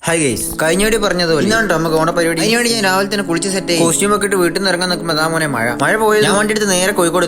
Hi guys, കഴിഞ്ഞോടി പറഞ്ഞതുപോലെ ഇന്നാണ് നമുക്ക് ഓണപരിപാടി. അതിനുവേണ്ടി ഞാൻ രാവിലെ തന്നെ കുളിച്ച് സെറ്റ് ആയി കോസ്റ്റ്യൂം ഒക്കെ ഇട്ട് വീട്ടിൽ നിന്ന് ഇറങ്ങാൻ നിൽക്കുമ്പോൾ അതാ മോനെ മഴ പോയത്. ഞാൻ വണ്ടി എടുത്ത് നേരെ കോഴിക്കോട്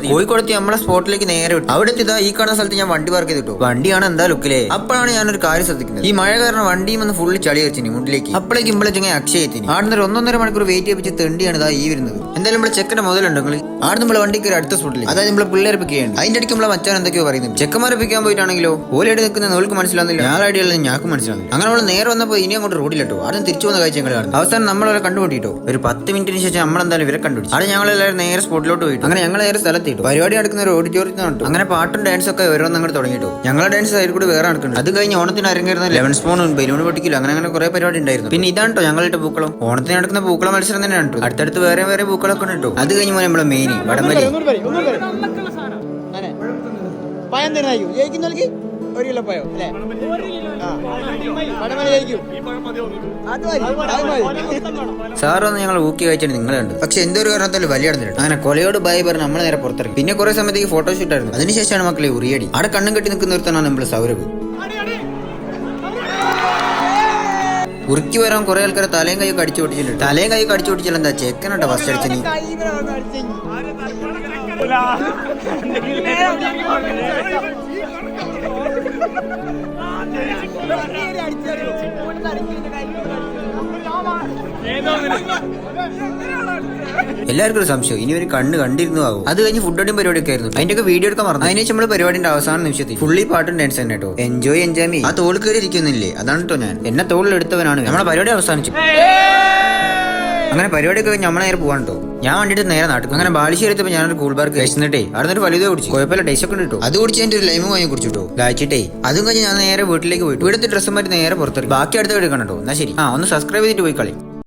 നമ്മളെ സ്പോട്ടിലേക്ക് നേരെ വിട്ടു. അവിടെ എത്തിയതാ ഈ കാണുന്ന സ്ഥലത്ത് ഞാൻ വണ്ടി പാർക്ക് ചെയ്തിട്ടു. വണ്ടിയാണ് എന്താ ലുക്കിലേ. അപ്പോഴാണ് ഞാനൊരു കാര്യം ശ്രദ്ധിക്കുന്നത്. ഈ മഴ കാരണം വണ്ടിയും ഒന്ന് ഫുള്ള് ചളി വെച്ചിനി മുണ്ടിലേക്ക്. അപ്പോഴേക്കും ഇമ്പളെ അക്ഷയ എത്തി. ആടുന്ന ഒരു 1.5 മണിക്കൂർ വെയിറ്റ് ചെയ്യിപ്പിച്ച് തെണ്ടിയാണ് ഇതാ ഈ വരുന്നത്. എന്തായാലും നമ്മളെ ചെക്കന്റെ മുതലുണ്ടെങ്കിൽ ആട് നമ്മളെ വണ്ടിക്ക് ഒരു അടുത്ത സ്പോട്ടിൽ, അതായത് നമ്മളെ പിള്ളേരെ പിക്ക് ചെയ്യണം. അതിന്റെ ഇടയ്ക്ക് നമ്മളെ മച്ചാൻ എന്തൊക്കെയോ പറയുന്നത്. ചെക്കന്മാരെ പിക്കാൻ പോയിട്ടാണെങ്കിലോ ഓലയുടെ നിൽക്കുന്ന നോൾക്ക് മനസ്സിലാവുന്നില്ല, ഞാൻ ഐഡിയ ഞാക്ക് മനസ്സിലാവുന്നില്ല. അങ്ങനെ നമ്മൾ നേരെ വന്നപ്പോൾ ഇനി അങ്ങോട്ട് റോഡിലിട്ടോ. ആദ്യം തിരിച്ചു വന്ന കാഴ്ച ഞങ്ങൾ കാണും. അവസാനം നമ്മളവരെ കണ്ടുപിടിട്ടോ. ഒരു 10 മിനിറ്റിന് ശേഷം നമ്മളെന്തായാലും ഇവരെ കണ്ടുപിടിച്ചു. അവിടെ ഞങ്ങളെല്ലാവരും നേരെ സ്പോട്ടിലോട്ട് പോയിട്ടു. അങ്ങനെ ഞങ്ങൾ നേരെ സ്ഥലത്തിട്ടു. പരിപാടി നടക്കുന്ന ഒരു ഓഡിറ്റോറിയത്തിൽ നിന്നിട്ടു. അങ്ങനെ പാട്ടും ഡാൻസും ഒക്കെ ഓരോന്നും അങ്ങോട്ട് തുടങ്ങിയിട്ടു. ഞങ്ങളുടെ ഡാൻസ് സൈഡിൽ കൂടി വേറെ നടക്കുന്നു. അത് കഴിഞ്ഞ് ഓണത്തിന് അരങ്ങേറുന്ന 11 സ്പൂണും ബലൂൺ പൊട്ടിക്കില്ല അങ്ങനെ കുറെ പരിപാടി ഉണ്ടായിരുന്നു. പിന്നെ ഇതാണ്ടോ ഞങ്ങളുടെ പൂക്കളം. ഓണത്തിന് നടക്കുന്ന പൂക്കള മത്സരം തന്നെ ഉണ്ട്. അടുത്തടുത്ത് വേറെ പൂക്കളൊക്കെ ഉണ്ട്. അത് കഴിഞ്ഞ് പോലെ നമ്മളെ മെയിൻ വടംവലി. സാറൊന്ന് ഞങ്ങൾ ഊക്കി കഴിച്ചാണ് നിങ്ങൾ കണ്ടത്. പക്ഷെ എന്തോ ഒരു കാരണത്താൽ വലിയ നടന്നിട്ട് അങ്ങനെ കൊലയോട് ബായി പറഞ്ഞ് നമ്മളെ നേരെ പുറത്തിറങ്ങി. പിന്നെ കുറെ സമയത്തേക്ക് ഫോട്ടോഷൂട്ട് ആയിരുന്നു. അതിനുശേഷമാണ് മക്കളെ ഉറിയടി. അവിടെ കണ്ണും കെട്ടി നിൽക്കുന്ന ഒരുത്തനാണ് നമ്മൾ സൗരഭ്. ഉറുക്കി വരാൻ കുറെ ആൾക്കാരെ തലയും കൈ കടിച്ചു പൊട്ടിച്ചിട്ടുണ്ട്. തലയും കൈ കടിച്ചു പൊട്ടിച്ചാൽ എന്താ ചെക്കനുണ്ടോ ഫസ്റ്റ് അടിച്ചു. എല്ലാവർക്കും ഒരു സംശയം, ഇനി ഒരു കണ്ണ് കണ്ടിരുന്നു ആവും. അത് കഴിഞ്ഞ് ഫുഡ് അടിയും പരിപാടിയൊക്കെ ആയിരുന്നു. അതിന്റെയൊക്കെ വീഡിയോ എടുക്കാൻ മറന്നു. അതിനുശേഷം നമ്മൾ പരിപാടിന്റെ അവസാന നിമിഷത്തിൽ ഫുള്ളി പാട്ടും ഡാൻസ് തന്നെ കേട്ടോ. Enjoy me. ആ തോൾ കയറി ഇരിക്കുന്നില്ലേ, അതാണ് കേട്ടോ ഞാൻ. എന്നെ തോളിൽ എടുത്തവനാണ്. നമ്മളെ പരിപാടി അവസാനിച്ചു. അങ്ങനെ പരിപാടിയൊക്കെ കഴിഞ്ഞ് നമ്മളെ നേരെ പോകാൻ കേട്ടോ. ഞാൻ വണ്ടിട്ട് നേരെ നാട്ടിൽ. അങ്ങനെ ബാലുശ്ശേരി എത്തിയപ്പോൾ ഞാനൊരു കൂൾ ബാർക്ക് കഴിച്ചിട്ടേ അവിടെ ഒരു വലുതേ കുടിച്ചു. കുഴപ്പമില്ല, ടേസ്റ്റ് ഒക്കെ കിട്ടും. അത് കുടിച്ച് എൻ്റെ ഒരു ലൈമ് വാങ്ങി കുടിച്ചിട്ടോ കഴിച്ചിട്ടേ. അതും കഴിഞ്ഞ് ഞാൻ നേരെ വീട്ടിലേക്ക് പോയിട്ട് ഇവിടുത്തെ ഡ്രസ്സ് മാറ്റി നേരെ പുറത്തിറങ്ങി. ബാക്കി അടുത്ത വീഡിയോ കണ്ടോ. എന്നാ ശരി, ഒന്ന് സബ്സ്ക്രൈബ് ചെയ്തിട്ട് പോയി കളി.